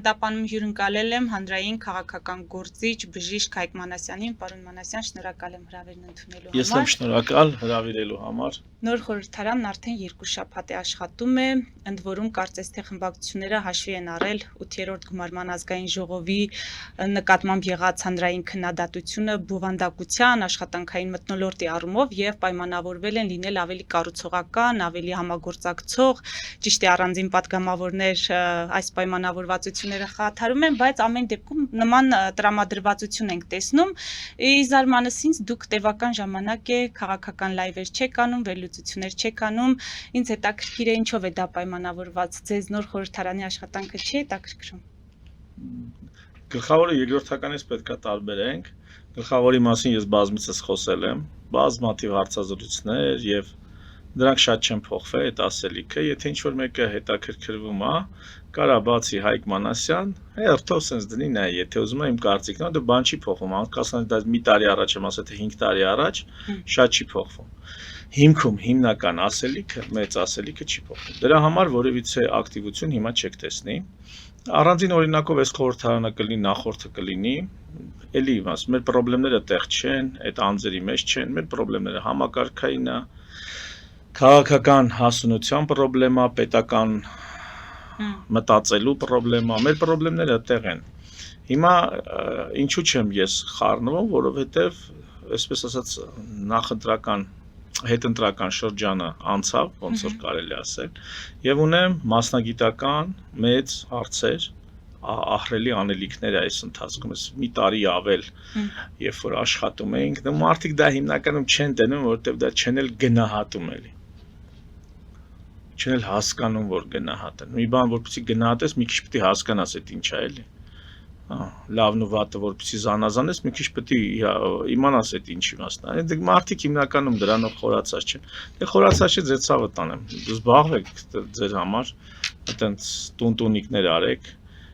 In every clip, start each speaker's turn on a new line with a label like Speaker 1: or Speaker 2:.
Speaker 1: Տապանում հյուրընկալել եմ հանրային քաղաքական գործիչ Բժիշկ Հայկ Մանասյանին, պարոն Մանասյան, շնորհակալ եմ հրավերն ընդունելու համար։
Speaker 2: Ես եմ շնորհակալ հրավիրելու համար։
Speaker 1: Նոր խորհրդարանն արդեն 2 շաբաթ է աշխատում է, ընդ որում կարծես թե խմբակցությունները հաշվի են առել 8-րդ գումարման ազգային ժողովի նկատմամբ եղած հանրային քննադատությունը բովանդակության, աշխատանքային մթնոլորտի առումով եւ պայմանավորվել են լինել ավելի կառուցողական, ավելի համագործակցող, ճիշտ է առանձին պատգամավորներ այս պայմանավորվածությունները խաթարում են, բայց ամեն դեպքում նման տրամադրվածություն ենք տեսնում։ Ի զարմանս ինձ դուք տևական ժամանակ է քաղաքական լայվեր չեք անում, վերլուծություններ չեք անում։ Ինձ հետաքրքիր է ինչով է դա պայմանավորված։ Ձեզ նոր խորհրդարանի աշխատանքը չի հետաքրքրում։
Speaker 2: Գլխավորը երկրորդականից պետք է տարբերենք։ Գլխավորի մասին ես բազմիցս խոսել եմ, բազմաթիվ հարցազրույցներ եւ դրանք շատ չեն փոխվել այդ ասելիքը, եթե ինչ-որ մեկը հետաքրքրվում է, կարա բացի Հայկ Մանասյան, հերթով sense դնի նայ, եթե ուզում է իմ կարծիքն, դա բան չի փոխվում, անկասկած դա մի տարի առաջ եմ ասել, թե 5 տարի առաջ, շատ չի փոխվում։ Հիմքում հիմնական ասելիքը, մեծ ասելիքը չի փոխվում։ Դրա համար որևիցե ակտիվություն հիմա չեք տեսնի։ Առանձին օրինակով այս խորհրդարանը կլինի, նախորդը կլինի, էլի ասում, մեր խնդիրները տեղ չեն, այդ անձերի մեջ չեն, մեր խնդիրները համակարգային է, քաղաքական հասունության խնդրեմա, պետական մտածելու խնդրեմա, մեր խնդիրները տեղ են։ Հիմա ինչու չեմ ես խառնվում, որովհետև այսպես ասած նախընտրական հետընտրական շրջանը անցավ, ոնց որ կարելի ասել, եւ ունեմ մասնագիտական մեծ հարցեր, ահռելի անելիքներ այս ընթացքում, մի տարի ավել, երբ որ աշխատում էինք, դա մարդիկ դա հիմնականում չեն տենում, որովհետեւ դա չեն էլ գնահատում էլի։ Չեն էլ հասկանում, որ գնահատեն։ Մի բան որպեսզի գնահատես, մի քիչ պետք է հասկանաս այդ ինչ է էլի։ Լավն ու վատը որպեսզի զանազանես, մի քիչ պետք է իմանաս այդ ինչի մասն է։ Դե մարդիկ հիմնականում դրանով խորացած չեն։ Դե խորացած չէ, ձեր ցավը տանեմ։ Դու զբաղվեք ձեր համար, այտենց տունտունիկներ արեք։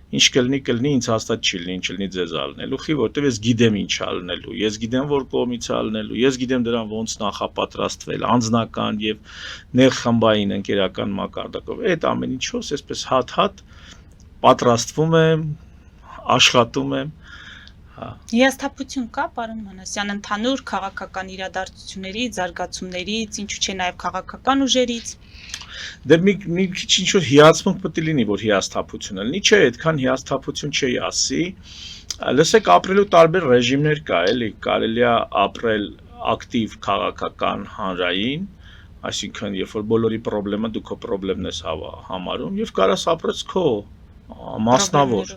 Speaker 2: Ինչ կլինի, ինձ հաստատ չի լինի, ինչ լինի ձեզ ալնելու, խի որտեվ ես գիտեմ ինչ ալնելու, ես գիտեմ որ կողմից ալնելու, ես գիտեմ դրան ոնց նախապատրաստվել, անձնական եւ ներխմբային ընկերական մակարդակով։ Այդ ամեն ինչով այսպես հատ-հատ պատրաստվում եմ, աշխատում եմ։
Speaker 1: Հիասթափություն կա, պարոն Մանասյան, ընդհանուր քաղաքական իրադարձություններից, զարգացումներից, ինչու՞ չէ նաև քաղաքական ուժերից։
Speaker 2: Դե մի քիչ ինչ-որ հիացմունք պետք է լինի, որ հիասթափություն լինի, չէ, այդքան հիասթափություն չի ասի։ Լսեք, ապրելու տարբեր ռեժիմներ կա, էլի, կարելի է ապրել ակտիվ քաղաքական հանրային, այսինքն երբ որ բոլորի խնդրեմը դու քո խնդրեմն ես համարում, եւ կարաս ապրես քո մասնավոր։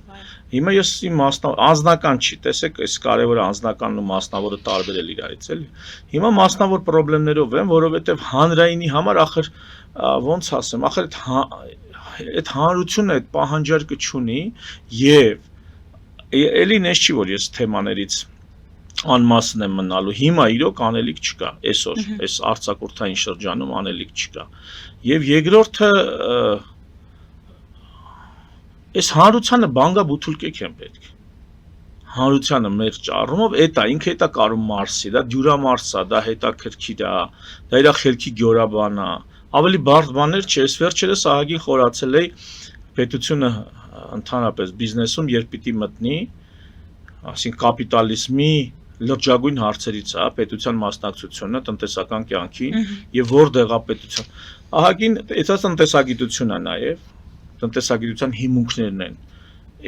Speaker 2: Հիմա ես իմ անձնական չի, տեսեք, այս կարևորը անձնականն ու մասնավորը տարբերել իրարից, էլի։ Հիմա մասնավոր խնդիրներով եմ, որովհետև հանրայինի համար ախր ոնց ասեմ, ախր այդ հանրությունը այդ պահանջարկը չունի եւ էլի նես չի որ ես թեմաներից անմասն եմ մնալու։ Հիմա իրոք անելիք չկա, այսօր, այս արձակուրդային շրջանում անելիք չկա։ Եվ երկրորդը այս հանրությանը բանգա բութուլկեք են պետք։ Հանրությանը մեր ճառումով էտա ինքը հետա կարում մարսի, դա դյուրամարս է, դա հետաքրքիր է, դա իր խելքի գյորաբան է։ Ավելի բարդ բաներ չէ, այս վերջերս ահագին խորացել է պետությունը ընդհանրապես բիզնեսում երբ պիտի մտնի, ասին կապիտալիզմի լրջագույն հարցերից է պետության մասնակցությունը տնտեսական կյանքին եւ որտեղ է պետության։ Ահագին դա տնտեսագիտություն է նաեւ տնտեսագիտության հիմունքներն են։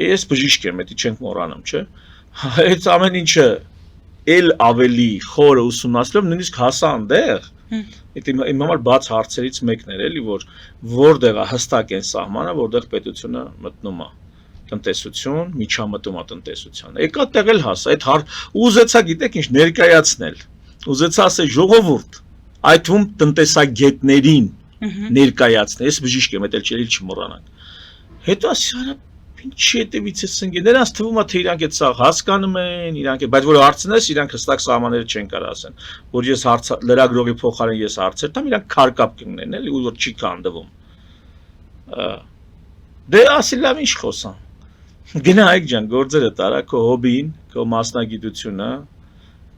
Speaker 2: Ես բժիշկ եմ, դա չենք մոռանում, չէ։ Այդ ամեն ինչը էլ ավելի խորը ուսումնասիրելով նույնիսկ հասա այնտեղ։ Այդ իմ համար բաց հարցերից մեկն էր, էլի, որ որտեղ է հստակ են սահմանը, որտեղ պետությունը մտնում է տնտեսություն, միջամտում է տնտեսության։ Եկա տեղ էլ հասա, այդ ուզեցա գիտեք ինչ ներկայացնել։ Ուզեցա ասել ժողովուրդ, այդ ում տնտեսագետներին ներկայացնել։ Ես բժիշկ եմ, դա էլ չմոռանանք։ Հետո ասա ինչի հետևից է սնգի, նրանց թվում է թե իրանք այդ սա հասկանում են, իրանք բայց որ հարցնես, իրանք հստակ սահմանները չեն կարող ասեն, որ ես լրագրողի փոխարեն ես հարցեր տամ, իրանք քարկապ կգնեն, էլի, որ չի կանդվում։ Դե ասի լավ ինչ խոսամ։ Գնա Հայկ ջան, գործերը տարա քո հոբին, քո մասնագիտությունը,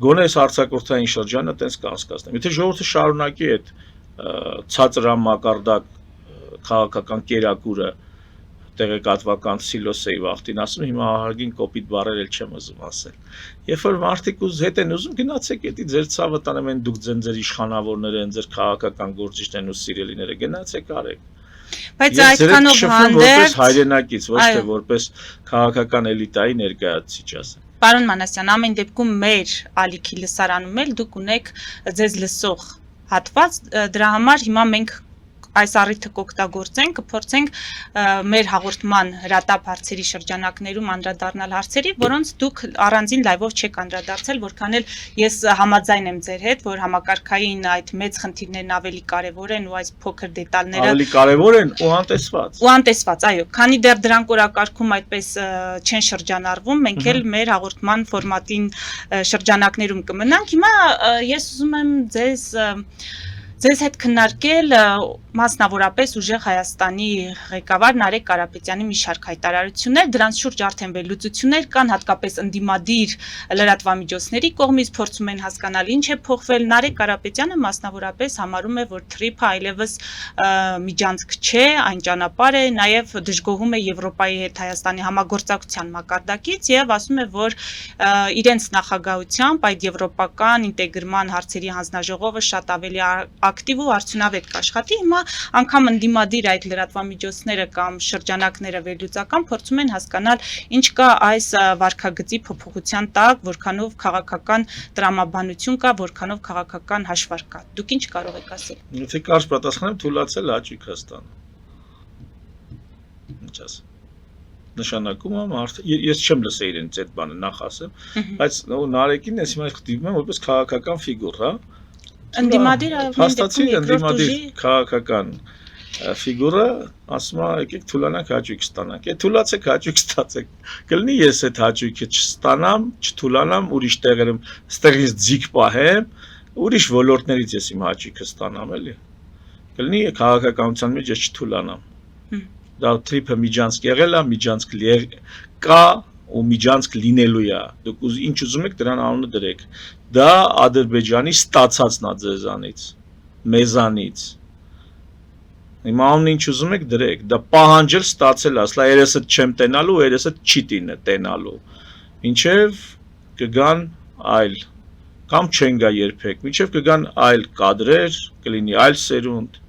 Speaker 2: Գոնե այս հարցակրթային շրջանը տենց կհասկացնեմ։ Եթե ժողովուրդը շարունակի այդ ցածրամակարդակ քաղաքական կերակուրը տեղեկատվական սիլոսեի վախտին ասում, հիմա ահագին կոպիտ բառեր էլ չեմ ուզում ասել։ Երբ որ մարդիկ հետ են ուզում, գնացեք էդի ձեր ցավը տանեմ են դուք ձեր իշխանավորները են, ձեր քաղաքական գործիչներն ու սիրելիները, գնացեք արեք։
Speaker 1: Բայց այդքանով
Speaker 2: որպես
Speaker 1: հանդերձ
Speaker 2: հայրենակից, ոչ թե որպես քաղաքական էլիտայի ներկայացուցիչ ասեմ։
Speaker 1: Պարոն Մանասյան, ամեն դեպքում մեր ալիքի լսարանում էլ դուք ունեք ձեզ լսող հատված, դրա համար հիմա մենք այս առիթը կօգտագործենք, կփորձենք մեր հաղորդման հրատապ հարցերի շրջանակներում անդրադառնալ հարցերի, որոնց դուք առանձին լայվով չեք անդրադարձել, որքան էլ ես համաձայն եմ ձեր հետ, որ համակարգային այդ մեծ խնդիրներն ավելի կարևոր են ու այս փոքր դետալները
Speaker 2: ավելի կարևոր են ու անտեսված։
Speaker 1: Ու անտեսված, այո, քանի դեռ դրանք օրակարգում այդպես չեն շրջանառվում, մենք էլ մեր հաղորդման ֆորմատին շրջանակներում կմնանք։ Հիմա ես ուզում եմ ձեզ հետ քննարկել մասնավորապես ուժեղ Հայաստանի ղեկավար Նարեկ Կարապետյանի մի շարք հայտարարություններ, դրանց շուրջ արդեն վերլուծություններ կան, հատկապես ընդդիմադիր լրատվամիջոցների կողմից փորձում են հասկանալ ինչ է փոխվել։ Նարեկ Կարապետյանը մասնավորապես համարում է, որ TRIP-ը այլևս միջանցք չէ, այն ճանապարհ է, նաև դժգոհում է Եվրոպայի հետ Հայաստանի համագործակցության մակարդակից եւ ասում է, որ իրենց նախագահությամբ այդ եվրոպական ինտեգրման հարցերի հանձնաժողովը շատ ավելի ակտիվ ու արդյունավետ կաշխատի։ Հիմա անգամ ընդդիմադիր այդ լրատվամիջոցները կամ շրջանակները վերլուծական փորձում են հասկանալ ինչ կա այս վարքագծի փոփոխության տակ, որքանով քաղաքական տրամաբանություն կա, որքանով քաղաքական հաշվարկ կա։ Դուք ինչ կարող եք ասել։
Speaker 2: Եթե կարճ պատասխանեմ, թույլատրել հաճույք հստան։ Ինչ ասեմ։ Նշանակում եմ ես չեմ լսել իրենց այդ բանը նախ ասեմ, բայց Նարեկին ես հիմա դիտում եմ որպես քաղաքական ֆիգուր, հա։
Speaker 1: Ընդդիմադիր
Speaker 2: ընդդիմադիր քաղաքական ֆիգուրը ասում է եկեք թուլանանք հաճույք ստանանք։ Եթե թուլացեք հաճույք ստացեք։ Կլինի ես այդ հաճույքը չստանամ, չթուլանամ, ուրիշ տեղերում ստեղից ձիգ պահեմ, ուրիշ ոլորտներից ես իմ հաճույքը ստանամ, էլի։ Կլինի քաղաքականության մեջ ես չթուլանամ։ Դա TRIP-ը միջանցք եղել է, միջանցք կա ու միջանցք լինելու է։ Դուք ինչ ուզում եք դրան անունը դրեք։ Դա Ադրբեջանի ստացածն է ձեզանից, մեզանից։ Հիմա անունը ինչ ուզում եք դրեք։ Դա պահանջել ստացել է, ասլա երեսը չեմ տենալու, երեսը չի տենալու։ Մինչև կգան այլ կամ չեն գա երբեք, մինչև կգան այլ կադրեր, կլինի այլ սերունդ։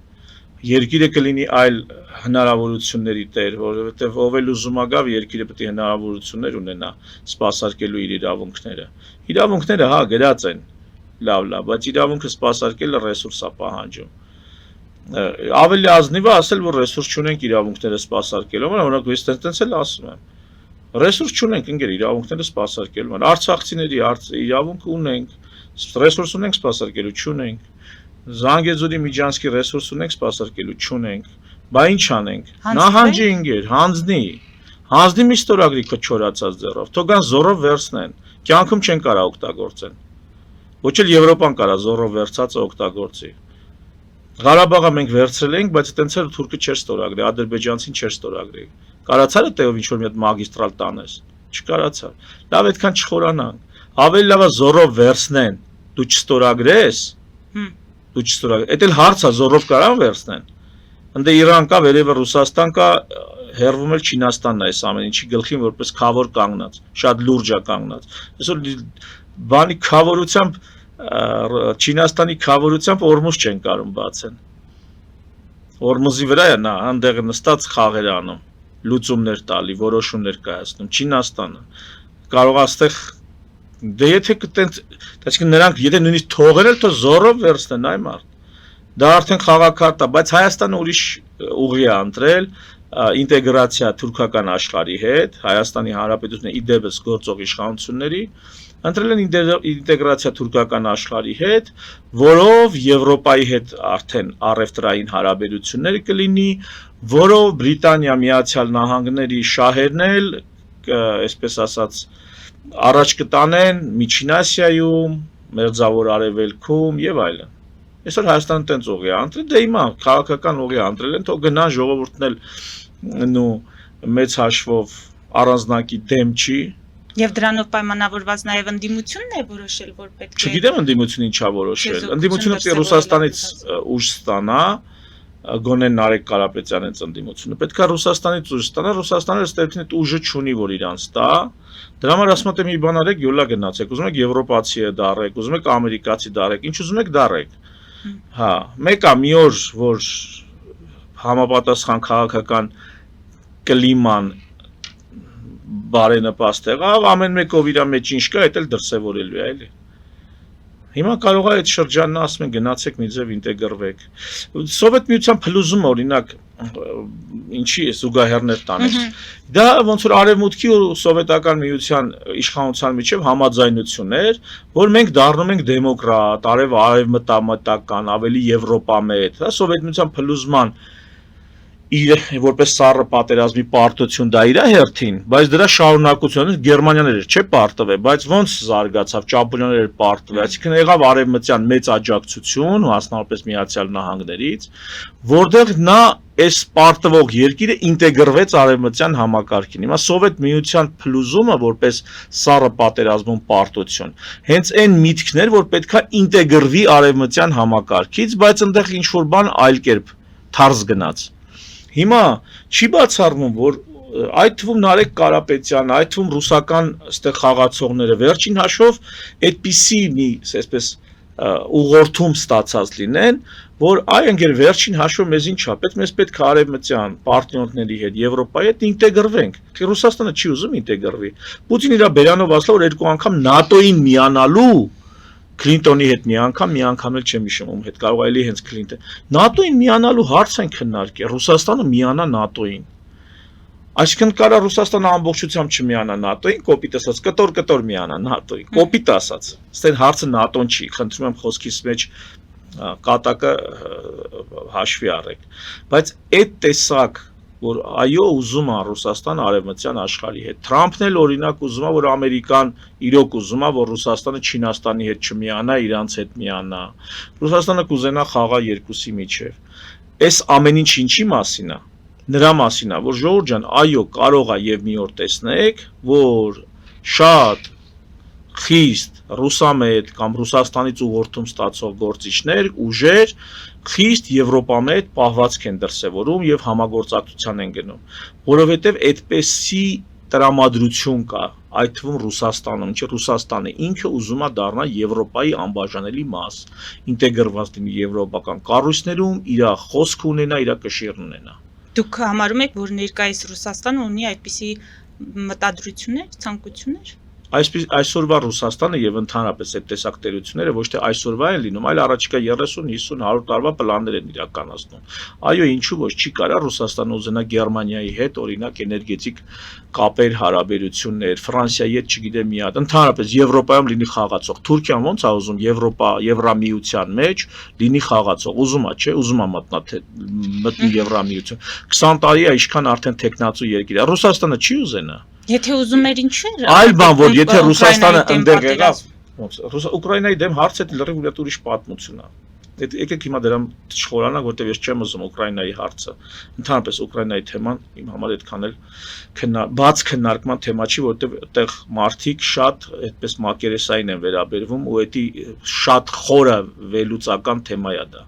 Speaker 2: Երկիրը կլինի այլ հնարավորությունների տեր, որովհետև ով էլ ուզում է գա, երկիրը պետք է հնարավորություններ ունենա սպասարկելու իր իրավունքները։ Իրավունքները հա գրած են, լավ, բայց իրավունքը սպասարկելը ռեսուրս է պահանջում։ Ավելի ազնիվ է ասել, որ ռեսուրս չունենք իրավունքները սպասարկելու, օրինակ ես տենց էլ ասում եմ։ Ռեսուրս չունենք, ընկեր, իրավունքները սպասարկելու։ Արցախցիների իրավունք ունենք, ռեսուրս ունենք սպասարկելու, չունենք։ Զանգեզուրի միջանցքի ռեսուրս ունենք սպասարկելու, չունենք, բա ինչ անենք, նահանջի ինգեր, հանձնի մի ստորագրի քչորացած ձեռով, թող գան զորով վերցնեն, կյանքում չեն կարա օգտագործեն, ոչ էլ Եվրոպան կարա զորով վերցածը օգտագործի, Ղարաբաղը մենք վերցրել ենք, բայց տենց էլ թուրքը չէր ստորագրի, ադրբեջանցին չէր ստորագրի, կարացար է տեղով ինչ-որ մի հատ մագիստրալ տանես, չկարացար, լավ այդքան չխորանանք, ավելի լավ է զորով վերցնեն, դու չստորագրես, Այդ էլ հարց է զորով կարան վերցնեն։ Ընդ Իրան կա, վերևը Ռուսաստան կա, հեռվում էլ Չինաստանն է այս ամեն ինչի գլխին որպես քավոր կանգնած, շատ լուրջ է կանգնած։ Այսօր բանի քավորությամբ Չինաստանի քավորությամբ Օրմուզ չեն կարում բացեն։ Օրմուզի վրա է նա այնտեղ նստած խաղեր անում, լուծումներ տալի, որոշումներ կայացնում Չինաստանը։ Կարող է այստեղ Դե եթե կտենց, այսինքն նրանք եթե նույնիսկ թողել էլ, թող զորով վերցնեն այ մարդ։ Դա արդեն խաղաքարտ է, բայց Հայաստանը ուրիշ ուղի է ընտրել ինտեգրացիա թուրքական աշխարհի հետ, Հայաստանի Հանրապետությունը ի դեպս գործող իշխանությունների, ընտրել են ինտեգրացիա թուրքական աշխարհի հետ, որով Եվրոպայի հետ արդեն առևտրային հարաբերություններ կլինի, որով Բրիտանիա, Միացյալ Նահանգների շահերն էլ, այսպես ասած, առաջ կտանեն Միջին Ասիայում, Մերձավոր Արևելքում եւ այլն։ Այսօր Հայաստանը տենց ուղի է ընտրել, դե հիմա քաղաքական ուղի ընտրել են, թող գնան ժողովուրդն էլ նո մեծ հաշվով առանձնակի դեմ չի,
Speaker 1: Եվ դրանով պայմանավորված նաև ընդդիմությունն է որոշել, որ պետք է
Speaker 2: Չգիտեմ ընդդիմությունը ինչա որոշել։ Ընդդիմությունը պետք է Ռուսաստանից ուժ ստանա, գոնե Նարեկ Կարապետյանի ընդդիմությունը։ Պետք է Ռուսաստանից ուժ ստանա, Ռուսաստանը ըստ այդ ուժը չունի, որ իրանց տա։ Դրա համար ասում եմ մի բան արեք, յոլա գնացեք, ուզում եք եվրոպացի է դարեք, ուզում եք ամերիկացի դարեք, ինչ ուզում եք դարեք։ Հա, մեկը մի օր, որ համապատասխան քաղաքական կլիման բարենպաստ եղավ, ամեն մեկով իր մեջ ինչ կա, դա էլ դրսևորելու է, էլի։ Հիմա կարող է այդ շրջանն ասում են գնացեք մի ձև ինտեգրվեք։ Սովետ միության փլուզումը օրինակ ինչի է զուգահեռներ տանես։ Դա ոնց որ արևմուտքի ու սովետական միության իշխանության միջև համաձայնություն էր, որ մենք դառնում ենք դեմոկրատ, արևմտամտական, ավելի եվրոպամետ, դա սովետ միության փլուզման իր որպես սառը պատերազմի պարտություն դա իր հերթին, բայց դրա շարունակությունը Գերմանիաներ չէ պարտվել, բայց ոնց զարգացավ Ճապոնիաներ պարտվել, այսինքն եղավ արևմտյան մեծ աջակցություն, մասնավորապես Միացյալ Նահանգներից, որտեղ նա այս պարտվող երկիրը ինտեգրվեց արևմտյան համակարգին։ Հիմա Սովետ միության փլուզումը որպես սառը պատերազմում պարտություն, հենց այն միտքն էր, որ պետքա ինտեգրվի արևմտյան համակարգից, բայց այնտեղ ինչ որ բան այլ կերպ թարզ գնաց։ Հիմա չի բացառվում, որ այդ թվում Նարեկ Կարապետյանը, այդ թվում ռուսական այստեղ խաղացողները վերջին հաշվով այդպիսի մի, այսպես ուղղորդում ստացած լինեն, որ այ ընկեր վերջին հաշվով մեզ ինչ է, մեզ պետք է արևմտյան պարտներների հետ, Եվրոպայի հետ ինտեգրվենք։ Թե Ռուսաստանը չի ուզում ինտեգրվի։ Պուտինը իր բերանով ասել, որ երկու անգամ ՆԱՏՕ-ին միանալու Քլինտոնի հետ մի անգամ էլ չեմ հիշում ում հետ, կարող է էլի հենց Քլինտոն։ ՆԱՏՕ-ին միանալու հարց են քննարկել, Ռուսաստանը միանա ՆԱՏՕ-ին։ Այսինքն կարա Ռուսաստանը ամբողջությամբ չմիանա ՆԱՏՕ-ին, կոպիտ ասած, կտոր միանա ՆԱՏՕ-ին, կոպիտ ասած։ Ստեն հարցը ՆԱՏՕ-ն չի, խնդրում եմ խոսքիս մեջ կատակը հաշվի առեք։ Բայց այդ տեսակ որ այո ուզում է Ռուսաստան արևմտյան աշխարհի հետ։ Թրամփն էլ օրինակ ուզում է որ Ամերիկան իրոք ուզում է որ Ռուսաստանը Չինաստանի հետ չմիանա, իրանց հետ միանա։ Ռուսաստանը կուզենա խաղա երկուսի միջև։ Այս ամեն ինչ ինչի մասին է։ Նրա մասին է, որ ժողովուրդ ջան, այո, կարող է եւ մի օր տեսնեք, որ շատ խիստ ռուսամետ կամ Ռուսաստանից ուղղորդում ստացող գործիչներ, ուժեր խիստ եվրոպամետ պահվածք են դրսևորում եւ համագործակցության են գնում, որովհետեւ այդպեսի տրամադրություն կա, այդ թվում Ռուսաստանում, չէ, Ռուսաստանը ինքը ուզում է դառնալ Եվրոպայի անբաժանելի մաս, ինտեգրված լինի եվրոպական կառույցներում, իր խոսք ունենա, իր կշիռն ունենա։
Speaker 1: Դուք համարում եք, որ ներկայիս Ռուսաստանը ունի այդպիսի մտադրություններ, ցանկություններ։
Speaker 2: Այսօրվա Ռուսաստանը եւ ընդհանրապես այդ տեսակ տերությունները ոչ թե այսօրվա են լինում, այլ առաջիկա 30, 50, 100 տարվա պլաններ են իրականացնում։ Այո, ինչու ոչ չի կարա Ռուսաստանը ուզենա Գերմանիայի հետ օրինակ էներգետիկ կապեր, հարաբերություններ, Ֆրանսիայի հետ չգիտեմ մի հատ, ընդհանրապես Եվրոպայում լինի խաղացող։ Թուրքիան ոնց է ուզում Եվրամիության մեջ լինի խաղացող։ Ուզում է, չէ, ուզում է մտնի Եվրամիություն։ 20 տարի է ինչքան արդեն տեխնացու երկիր է։ Ռուսաստանը չի ուզենա։
Speaker 1: Եթե ուզում էր ինչու էր։
Speaker 2: Այլ բան, որ եթե Ռուսաստանը ընդեղ եղավ, Ուկրաինայի դեմ հարցը լրիվ ուրիշ պատմություն է։ Եկեք հիմա դրան չխորանանք, որտեղ ես չեմ ուզում Ուկրաինայի հարցը։ Ընդհանրապես Ուկրաինայի թեման իմ համար այդքան էլ բաց քննարկման թեմա չի, որտեղ այդտեղ մարդիկ շատ այդպես մակերեսային են վերաբերվում ու դա շատ խորը վերլուծական թեմա է դա։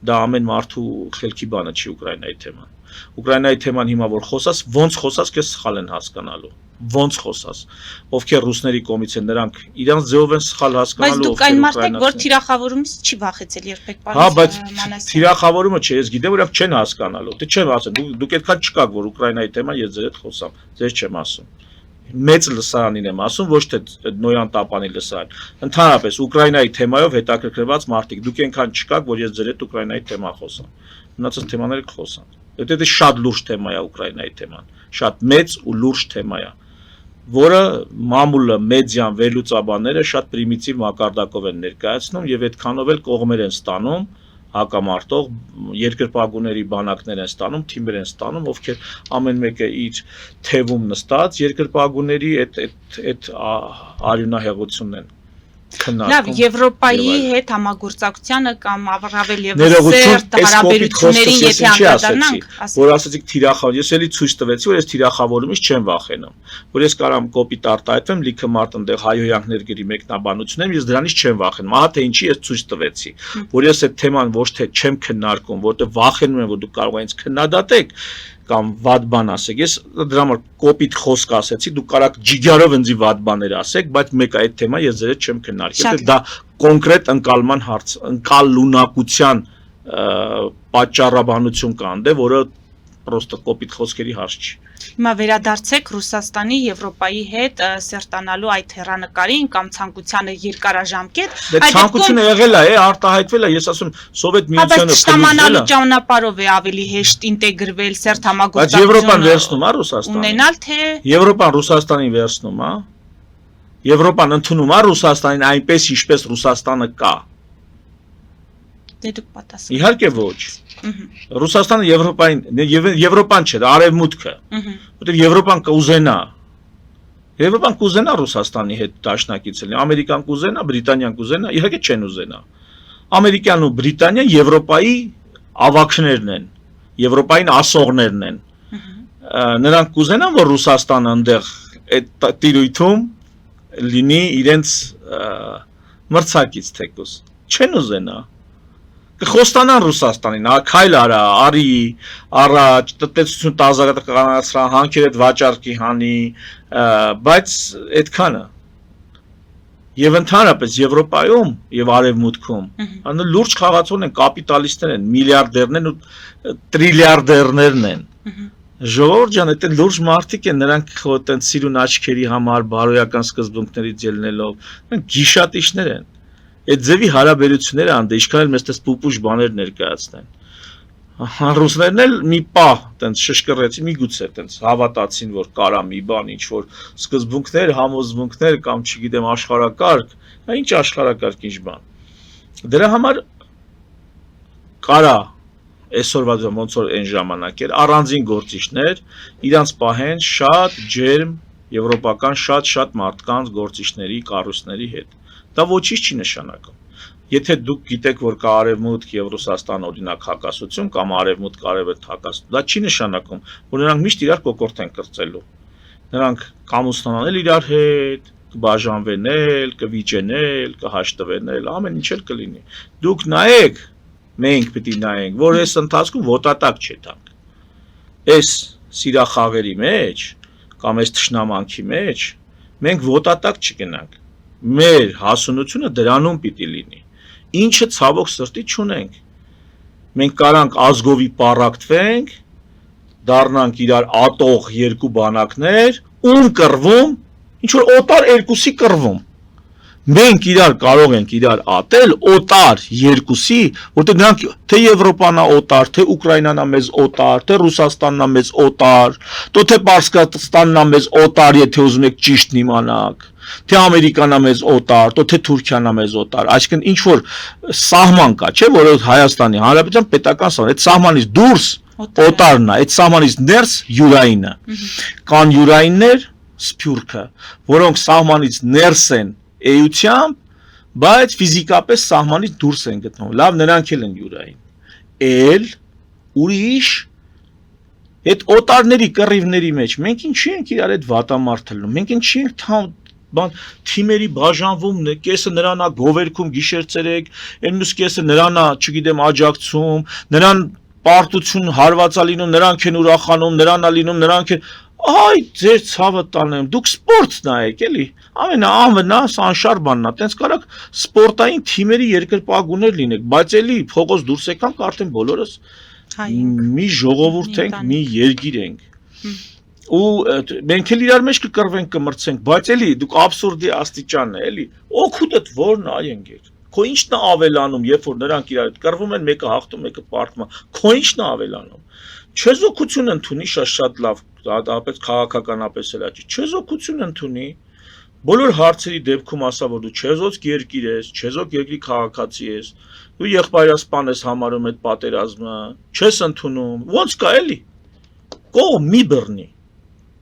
Speaker 2: Դա ամեն մարդու խելքի բանը չի Ուկրաինայի թեման։ Ուկրաինայի թեման հիմա որ խոսած, ոնց խոսած քեզ սխալ են հասկանալու։ Ոնց խոսած։ Ովքեր ռուսների կողմից են, նրանք իրանց ձևով են սխալ հասկանալու,
Speaker 1: ովքեր այն մարդիկ, որ թիրախավորումից չի վախեցել երբեք բանից։
Speaker 2: Հա, բայց թիրախավորումը չէ, ես գիտեմ, որ չեն հասկանալու։ Դե չեմ ասում, դուք այդքան չկաք, որ Ուկրաինայի թեման ես ձեր հետ խոսամ, ձեզ չեմ ասում։ Մեծ լսարանին եմ ասում, ոչ թե Նոյան Տապանի լսարան։ Ընդհանրապես Ուկրաինայի թեմայով հետաքրքրված մարդիկ, դուք այնքան չկաք, որ ես ձեր հետ Ուկրաինայի թեմա խոսամ։ Մնացած թեմաները կխոսան։ Դա շատ լուրջ թեմա է Ուկրաինայի թեման, շատ մեծ ու լուրջ թեմա է, որը մամուլը, մեդիան, վերլուծաբանները շատ պրիմիտիվ մակարդակով են ներկայացնում եւ այդքանով էլ կողմեր են ստանում հակամարտող երկրպագուների բանակներ են ստանում, թիմեր են ստանում, ովքեր ամեն մեկը իր թևում նստած երկրպագուների այդ արյունահեղությունն են
Speaker 1: Լավ, Եվրոպայի հետ համագործակցությանը կամ առավել եւս սերտ հարաբերություններին եթե անդրադառնանք,
Speaker 2: որ ասացիք թիրախավոր, ես էլի ցույց տվեցի, որ ես թիրախավորումից չեմ վախենում, որ ես կարամ կոպիտ արտահայտվեմ, լիքը մարդ այնտեղ հայհոյանքներ գրի մեկնաբանություններ, ես դրանից չեմ վախենում, ահա թե ինչի ես ցույց տվեցի, որ ես այդ թեման ոչ թե չեմ քննարկում, որտեղ վախենում եմ, որ դուք կարող եք ինձ քննադատեք կամ վատ բան ասեք, ես դրա համար կոպիտ խոսք ասեցի, դուք կարաք ջիգարով ինձի վատ բաներ ասեք, բայց մեկ այդ թեմա ես ձեր հետ չեմ քննարկել, դա կոնկրետ ընկալման հարց, ընկալունակության պատճառաբանություն կա այնտեղ, որը պրոստը կոպիտ խոսքերի հարց չի։
Speaker 1: Հիմա վերադարձեք Ռուսաստանի Եվրոպայի հետ սերտանալու այդ հեռանկարին կամ ցանկությանը երկարաժամկետ,
Speaker 2: այդ ցանկությունը եղել է, արտահայտվել է, ես ասում Սովետ միությանը
Speaker 1: ստամանալու ճանապարհով է ավելի հեշտ ինտեգրվել սերտ
Speaker 2: համագործակցությունը։ Բայց Եվրոպան վերցնում է Ռուսաստանին։
Speaker 1: Ունենալ թե
Speaker 2: Եվրոպան Ռուսաստանին վերցնում է։ Եվրոպան ընդունում է Ռուսաստանին այնպես, ինչպես Ռուսաստանը կա։
Speaker 1: Դե դուք պատասխան։
Speaker 2: Իհարկե ոչ։ Ռուսաստանը Եվրոպան չէ, դա արևմուտքը։ Որտեղ Եվրոպան կուզենա։ Եվրոպան կուզենա Ռուսաստանի հետ դաշնակից լինի, Ամերիկան կուզենա, Բրիտանիան կուզենա, իհարկե չեն ուզենա։ Ամերիկան ու Բրիտանիան Եվրոպայի ավակներն են, Եվրոպային ասողներն են։ Նրանք կուզենան, որ Ռուսաստանը այնտեղ այդ տիրույթում լինի իրենց մրցակից թեկուզ։ Չեն ուզենա։ Կխոստանան Ռուսաստանին, քայլ արա, արի, առաջ, տնտեսություն տազարականացրա, հանքեր այդ վաճառքի հանի, բայց այդքանը։ Եվ ընդհանրապես Եվրոպայում եւ Արևմուտքում անը լուրջ խաղացողներ են, կապիտալիստներ են, միլիարդերներ ու տրիլիարդերներն են։ Ժողովուրդ ջան, այդ լուրջ մարդիկ են, նրանք այտենց սիրուն աչքերի համար բարոյական սկզբունքներից ելնելով, նրանք գիշատիչներ են։ Այդ ձևի հարաբերությունները անդե ինչքան էլ մեզ տես պուպուշ բաներ ներկայացնեն։ Ռուսներն էլ մի պահ տենց շշկռեցի, միգուցե տենց հավատացին, որ կարա մի բան, ինչ որ սկզբունքներ, համոզմունքներ կամ չգիտեմ աշխարհակարգ, ինչ աշխարհակարգ, ինչ բան։ Դրա համար կարա այսօրվա ոնց որ այն ժամանակ էր առանձին գործիչներ իրանց պահեն շատ ջերմ եվրոպական շատ մարդկանց գործիչների կառույցների հետ։ Դա ոչինչ չի նշանակում։ Եթե դուք գիտեք, որ կա Արևմուտք եւ Ռուսաստան օրինակ հակասություն կամ Արևմուտք Արևելք հակասություն, դա չի նշանակում, որ նրանք միշտ իրար կոկորտ են կրծելու։ Նրանք կամուսնանալ իրար հետ, կբաժանվենել, կվիճենել, կհաշտվենել, ամեն ինչ էլ կլինի։ Դուք նայեք, մենք պիտի նայենք, որ այս ընթացքում ոտատակ չետանք։ Այս սիրախաղերի մեջ կամ այս թշնամանքի մեջ մենք ոտատակ չգնանք։ Մեր հասունությունը դրանում պիտի լինի, ինչը ցավոք սրտի չունենք։ Մենք կարանք ազգովի պառակտվենք, դառնանք իրար ատող երկու բանակներ, ում կռվում, ինչ որ օտար երկուսի կռվում։ Մենք իրար կարող ենք իրար ատել օտար երկուսի, որտեղ նրանք թե Եվրոպան է օտար, թե Ուկրաինան է մեզ օտար, թե Ռուսաստանն է մեզ օտար, թե Պարսկաստանն է մեզ օտար, եթե ուզում եք ճիշտն իմանաք, թե Ամերիկան է մեզ օտար, թե Թուրքիան է մեզ օտար, այսինքն ինչ որ սահման կա, չէ, որ Հայաստանի Հանրապետության պետական սահման, այդ սահմանից դուրս օտարն է, այդ սահմանից ներս յուրայինը, կան յուրայիններ, սփյուռքը, որոնք սահմանից ներս են էությամբ, բայց ֆիզիկապես սահմանից դուրս են գտնվում։ Լավ, նրանք էլ են յուրային։ Էլ ուրիշ այդ օտարների կռիվների մեջ մենք ինչի ենք իրար այդ վատամարդ լնում։ Մենք ինչի ենք թիմերի բաժանվում, կեսը նրան է գովերքում գիշեր-ցերեկ, այն մյուս կեսը նրան է, չգիտեմ, աջակցում, նրան պարտություն հարվածա լինում, նրանք են ուրախանում, նրան է լինում, նրանք են Այ ձեր ցավը տանեմ, դուք սպորտ նայեք, էլի։ Ամենավնաս անշար բանն է, տենց կարակ սպորտային թիմերի երկրպագուներ լինեք, բայց էլի փողոց դուրս եկանք արդեն բոլորս մի ժողովուրդ ենք, մի երկիր ենք։ Ու մենք էլ իրար մեջ կկռվենք, կմրցենք, բայց էլի դուք աբսուրդի աստիճանն է, էլի։ Օգուտդ որն այ ընկեր։ Քո ինչն է ավելանում, երբ որ նրանք իրար հետ կռվում են, մեկը հաղթում, մեկը պարտում, քո ինչն է ավելանում։ Չեզոքություն ընդունի շատ լավ, դատապետ քաղաքականապես էլ աճի, չեզոքություն ընդունի, բոլոր հարցերի դեպքում ասա, որ դու չեզոք երկիր ես, չեզոք երկրի քաղաքացի ես, դու եղբայրասպան ես համարում այդ պատերազմը, չես ընդունում, ոնց կա էլի, կողմ մի բռնի։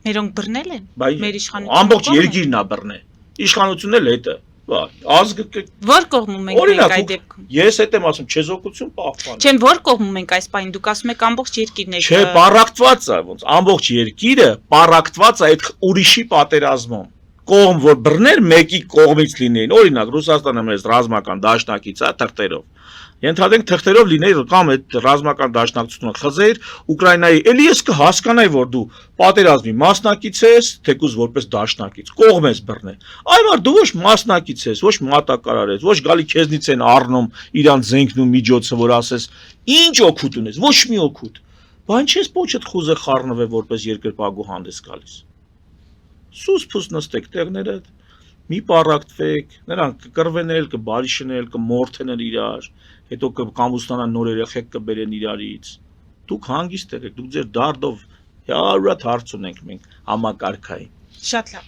Speaker 1: Մերոնք բռնել են, մեր իշխանությունը։
Speaker 2: Ամբողջ երկիրն է բռնել, իշխանությունն էլ հետը, Վայ, ազգը
Speaker 1: Որ կողմում ենք մենք այդ դեպքում։
Speaker 2: Ես հետ եմ ասում, չեզոքություն պահպան։
Speaker 1: Չեմ որ կողմում ենք այս պայն, դուք ասում եք ամբողջ երկիրն է։
Speaker 2: Չէ, պարակտված է, ոնց ամբողջ երկիրը պարակտված է այդ ուրիշի պատերազմում։ Կողմ որ բռներ մեկի կողմից լինեին, օրինակ Ռուսաստանը մեզ ռազմական դաշնակից է թղթերով։ Ենթադրենք թղթերով լիներ կամ այդ ռազմական դաշնակցությունը խզեր Ուկրաինայի, էլի ես կհասկանայի, որ դու պատերազմի մասնակից ես, թեկուզ որպես դաշնակից, կողմ ես բռնել։ Այլ դու ոչ մասնակից ես, ոչ մատակարար ես, ոչ գալի քեզնից են առնում իրան զենքն ու միջոցը, որ ասես ինչ օգուտ ունես, ոչ մի օգուտ։ Բան չես փոչդ խուզը խառնվե որպես երկրպագու հանդես գալիս։ Սուս-փուս նստեք տեղները, մի պարակտվեք, նրանք կկռվենել, կբարիշնել, կմորթենել իրար, հետո կամուսնանան նոր երեխեք կբերեն իրարից։ Դուք հանգիստ եղեք, դուք ձեր դարդով հարյուրատ հարց ունենք մենք համակարգային։
Speaker 1: Շատ լավ։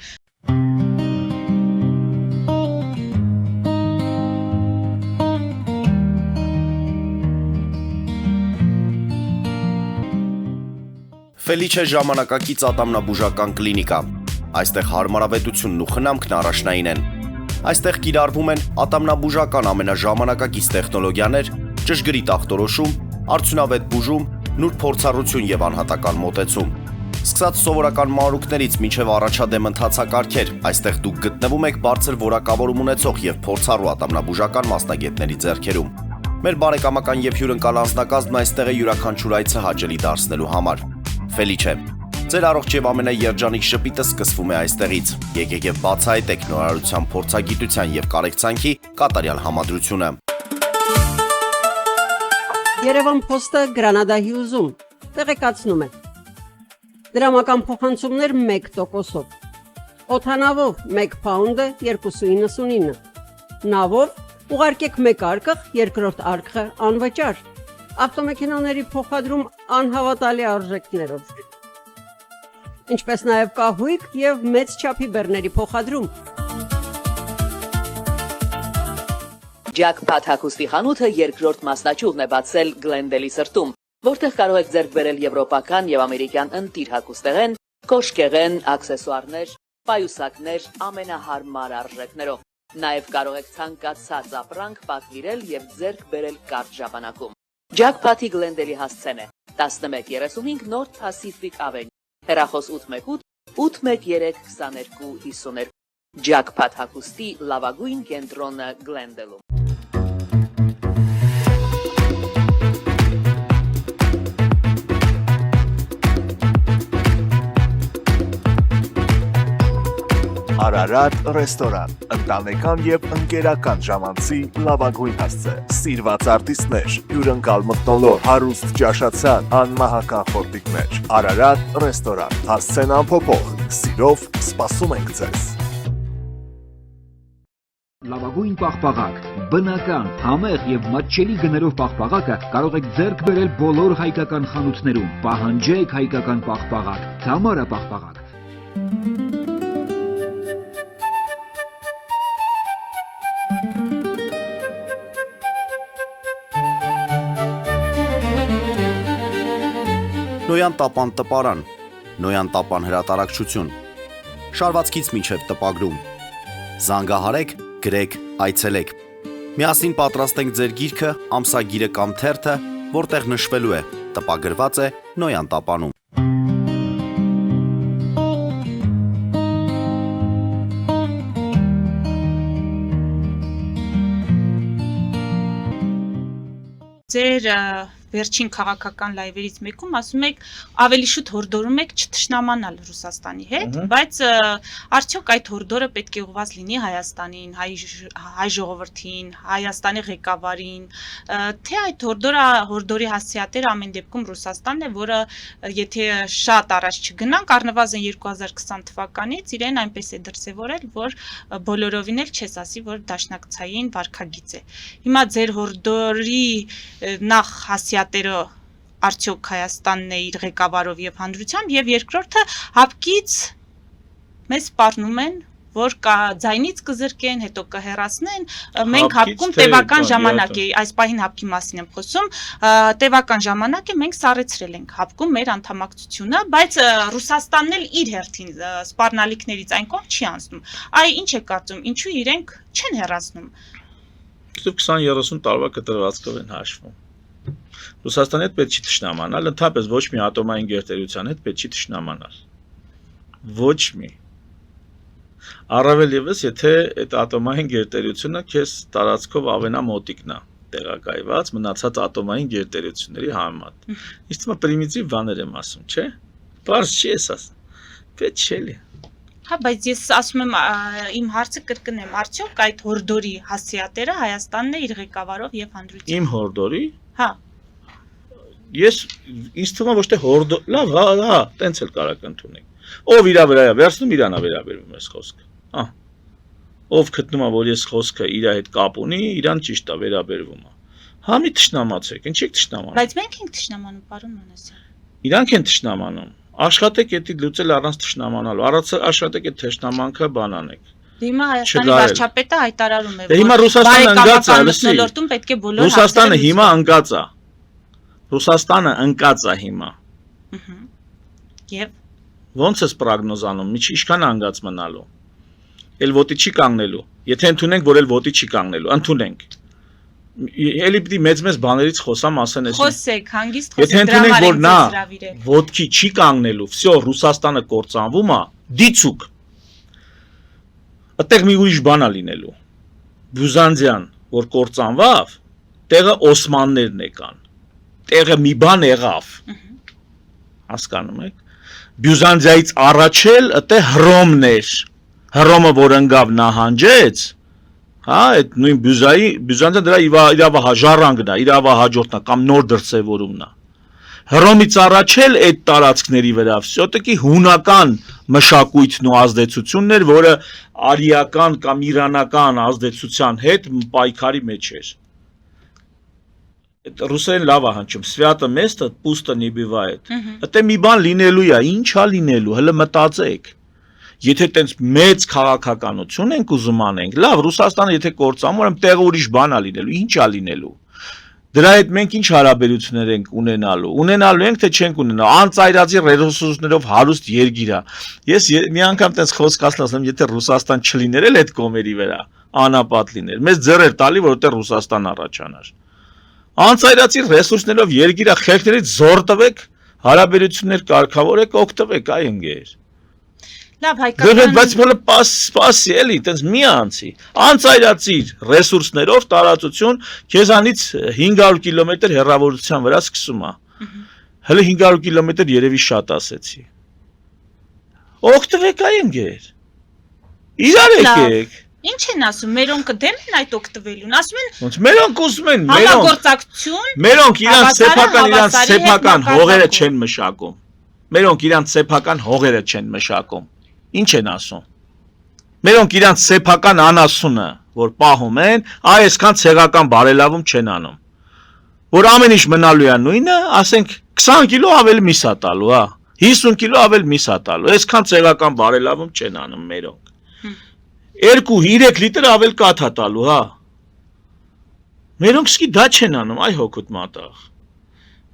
Speaker 3: Ֆելիչե ժամանակակից ատամնաբուժական կլինիկա։ Այստեղ հարմարավետությունն ու խնամքն առաջնային են։ Այստեղ կիրառվում են ատամնաբուժական ամենաժամանակակից տեխնոլոգիաներ, ճշգրիտ ախտորոշում, արդյունավետ բուժում, նուրբ փորձառություն եւ անհատական մոտեցում։ Սկսած սովորական մանրուքներից մինչև առաջադեմ ընթացակարգեր, այստեղ դուք գտնվում եք բարձր որակավորում ունեցող եւ փորձառու ատամնաբուժական մասնագետների ձեռքերում։ Մեր բարեկամական եւ հյուրընկալ անձնակազմն այստեղ է յուրաքանչյուր այցը հաճելի դարձնելու համար։ Ֆելիչե, ձեր առողջ եւ ամենաերջանիկ շպիտը սկսվում է այստեղից։ Եկեք եւ բացահայտեք նորարարության փորձագիտության եւ կարեկցանքի կատարյալ համադրությունը։
Speaker 4: Երևան Փոստը Գրանադայի ուզում տեղեկացնում է։ Դրամական փոխանցումներ 1%-ով։ Օդանավով 1 փաունդը 2.99։ Նավով ուղարկեք 1 արկղ, երկրորդ արկղը անվճար։ Ավտոմեքենաների փոխադրում անհավատալի արժեքներով։ Ինչպես նաև կահույք եւ մեծ չափի բեռների փոխադրում։
Speaker 5: Jackpot հագուստի խանութը երկրորդ մասնաճյուղն է բացել Գլենդելի սրտում, որտեղ կարող եք ձեռք բերել եվրոպական եւ ամերիկյան ընտիր հագուստեղեն, կոշկեղեն, աքսեսուարներ, պայուսակներ ամենահարմար արժեքներով։ Նաև կարող եք ցանկացած ապրանք պատվիրել եւ ձեռք բերել կարճ ժամանակում։ Jackpot-ի Գլենդելի հասցեն է 1135 North Pacific Avenue, հեռախոս 818 813 2252։ Jackpot հագուստի լավագույն կենտրոնը Գլենդելում։
Speaker 6: Արարատ ռեստորան, ընտանեկան եւ ընկերական ժամանցի լավագույն հասցե, սիրված արտիստներ, հյուրընկալ մթնոլորտ, հարուստ ճաշացան, անմահական խորտիկներ, Արարատ ռեստորան, հասցեն անփոփոխ, սիրով սպասում ենք ձեզ։
Speaker 7: Լավագույն պաղպաղակ, բնական, համեղ եւ մատչելի գներով պաղպաղակը կարող եք ձեռք բերել բոլոր հայկական խանութներում։ Պահանջեք հայկական պաղպաղակ, Թամարա պաղպաղակ։
Speaker 3: Նոյան տապան տպարան, Նոյան տապան հրատարակչություն, շարվածքից մինչև տպագրում, զանգահարեք, գրեք, այցելեք, միասին պատրաստենք ձեր գիրքը, ամսագիրը կամ թերթը, որտեղ նշվելու է, տպագրված է Նոյան տապանում։
Speaker 1: Ձեր վերջին քաղաքական լայվերից մեկում ասում եք ավելի շուտ հորդորում եք չթշնամանալ Ռուսաստանի հետ, բայց արդյոք այդ հորդորը պետք է ուղղված լինի Հայաստանին, հայ ժողովրդին, Հայաստանի ղեկավարին, թե այդ հորդորի հասցեատերը ամեն դեպքում Ռուսաստանն է, որը եթե շատ առաջ չգնանք, առնվազն 2020 թվականից իրեն այնպես է դրսևորել, որ բոլորովին էլ չես ասի, որ դաշնակցային վարքագիծ է։ Հիմա ձեր հորդորի նախ հասցեատերը արդյոք Հայաստանն է իր ղեկավարով եւ հանրությամբ, եւ երկրորդը հապկից մեզ սպառնում են, որ կա ձայնից կզրկեն, հետո կհեռացնեն, մենք
Speaker 2: Հապկից
Speaker 1: հապկում
Speaker 2: թե
Speaker 1: տևական
Speaker 2: բան,
Speaker 1: ժամանակ
Speaker 2: իհարկե։
Speaker 1: է, այս պահին հապկի մասին եմ խոսում, տևական ժամանակ է մենք սառեցրել ենք հապկում մեր անդամակցությունը, բայց Ռուսաստանն էլ իր հերթին սպառնալիքներից այն կողմ չի անցնում։ Այ ինչ է կարծում, ինչու իրենք չեն հեռացնում։
Speaker 2: 20-30 տարվա կտրվածքով են հաշվում։ Ռուսաստանի հետ պետք չի թշնամանալ, ընդհանրապես ոչ մի ատոմային գերտերության հետ պետք չի թշնամանալ։ Ոչ մի։ Առավել ևս, եթե այդ ատոմային գերտերությունը քեզ տարածքով ավենա մոտիկն է տեղակայված մնացած ատոմային գերտերությունների համեմատ։ Իսկ թվում է պրիմիտիվ բաներ եմ ասում, չէ՞։ Բարձ չի ես ասում։ Պետք չէ լի։
Speaker 1: Հա, բայց ես ասում եմ, իմ հարցը կրկնեմ, արդյոք այդ հորդորի հասցեատերը Հայաստանն է իր ղեկավարով եւ հանրությամբ։
Speaker 2: Իմ հորդորի,
Speaker 1: Հա,
Speaker 2: ես ինձ թվում է ոչ թե հորդոր, լավ, հա, տենց էլ կարակ ընդունենք։ Ով իրա վրա է վերցնում, իրանա վերաբերվում ես խոսքը։ Հա։ Ով գտնում է, որ ես խոսքը իր հետ կապ ունի, իրան ճիշտ է վերաբերվում է։ Հա, մի թշնամացեք, ինչի՞ եք թշնամանում։
Speaker 1: բայց մենք ենք թշնամանում, պարոն Մանասյան։
Speaker 2: Իրանք են թշնամանում։ Աշխատեք էդի լուծել առանց թշնամանալու։ Առանց աշխատեք այդ թշնամանքը բանանեք։
Speaker 1: Հիմա Հայաստանի
Speaker 2: Չգարել։
Speaker 1: վարչապետը հայտարարում է,
Speaker 2: Դե հիմա Ռուսաստանը ընկած է, լսի։
Speaker 1: մթնոլորտում պետք է բոլոր
Speaker 2: Ռուսաստանը հիմա ընկած է։ Ռուսաստանը ընկած է հիմա։
Speaker 1: Եվ
Speaker 2: Ոնց ես պրոգնոզանում, ինչքան է ընկած մնալու։ Էլ ոտի չի կանգնելու։ Եթե ընդունենք, որ էլ ոտի չի կանգնելու, ընդունենք։ Էլի պիտի մեծ բաներից խոսամ, ասեն էս։
Speaker 1: խոսեք, հանգիստ
Speaker 2: Եթե
Speaker 1: խոսեք,
Speaker 2: ընդունենք, որ նա
Speaker 1: հրավիրել։
Speaker 2: ոտքի չի կանգնելու, всё, Ռուսաստանը կործանվում է, դիցուկ։ Այդտեղ մի ուրիշ բան է լինելու։ Բյուզանդիան, որ կործանվավ, տեղը օսմաններն եկան։ Տեղը մի բան եղավ։ Հասկանում եք։ Բյուզանդիայից առաջ էլ այդտեղ Հռոմն էր։ Հռոմը որ ընկավ նահանջեց, հա, այդ նույն Բյուզանդիան դրա իրավահաջառանգն է, իրավահաջորդն է կամ նոր դրսևորումն է։ Հռոմից առաջ էլ այդ տարածքների վրա всё-таки հունական մշակույթն ու ազդեցությունն էր, որը արիական կամ իրանական ազդեցության հետ պայքարի մեջ էր։ Այդ ռուսերեն լավ է հնչում, Սվյատը մեստը պուստը не бывает։ Այդտե մի բան լինելու է, ինչ է լինելու, հələ մտածեք։ Եթե տենց մեծ քաղաքականություն ենք ուզում անենք, լավ, Ռուսաստանը եթե կործանում, ուրեմն տեղը ուրիշ բան է լինելու, ինչ է լինելու։ Դրա հետ մենք ինչ հարաբերություններ ենք ունենալու։ Ունենալու ենք թե չենք ունենալու։ Անծայրածի ռեսուրսներով հարուստ երկիր է։ Ես մի անգամ տենց խոսք ասեմ, եթե Ռուսաստան չլիներ էլ այդ կոմերի վրա, անապատ լիներ։ Մեզ ձեռ էր տալի, որովհետեւ Ռուսաստան առաջանար։ Անծայրածի ռեսուրսներով երկիրը խելքներից զոր տվեք, հարաբերություններ կարգավորեք, օգտվեք, այ ընկեր։
Speaker 1: Լավ,
Speaker 2: Դե բայց բոլը սպասի էլի, տենց մի անցի։ Անծայրածիր ռեսուրսներով տարածություն քեզանից 500 կիլոմետր հեռավորության վրա սկսում է։ Հələ 500 կիլոմետր երևի շատ ասեցի։ Օգտվեք այ ընկեր։ Իրար եկեք։
Speaker 1: Ինչ են ասում, մերոնք դեմ են այդ օգտվելուն, ասում են
Speaker 2: Ոնց մերոնք ուզում են,
Speaker 1: համագործակցություն,
Speaker 2: մերոնք իրանց
Speaker 1: հավասարի հետ
Speaker 2: սեփական հողերը
Speaker 1: մակարդակում։
Speaker 2: չեն մշակում։ Մերոնք իրանց սեփական հողերը չեն մշակում։ Ինչ են ասում։ Մերոնք իրանց սեփական անասունը, որ պահում են, այսքան ցեղական բարելավում չեն անում։ Որ ամեն ինչ մնալու է նույնը, ասենք 20 կիլո ավել միս է տալու, հա։ 50 կիլո ավել միս է տալու։ Այսքան ցեղական բարելավում չեն անում մերոնք։ 2-3 լիտր ավել կաթ է տալու, հա։ Մերոնք սկի դա չեն անում, այ հոգուտ մատաղ։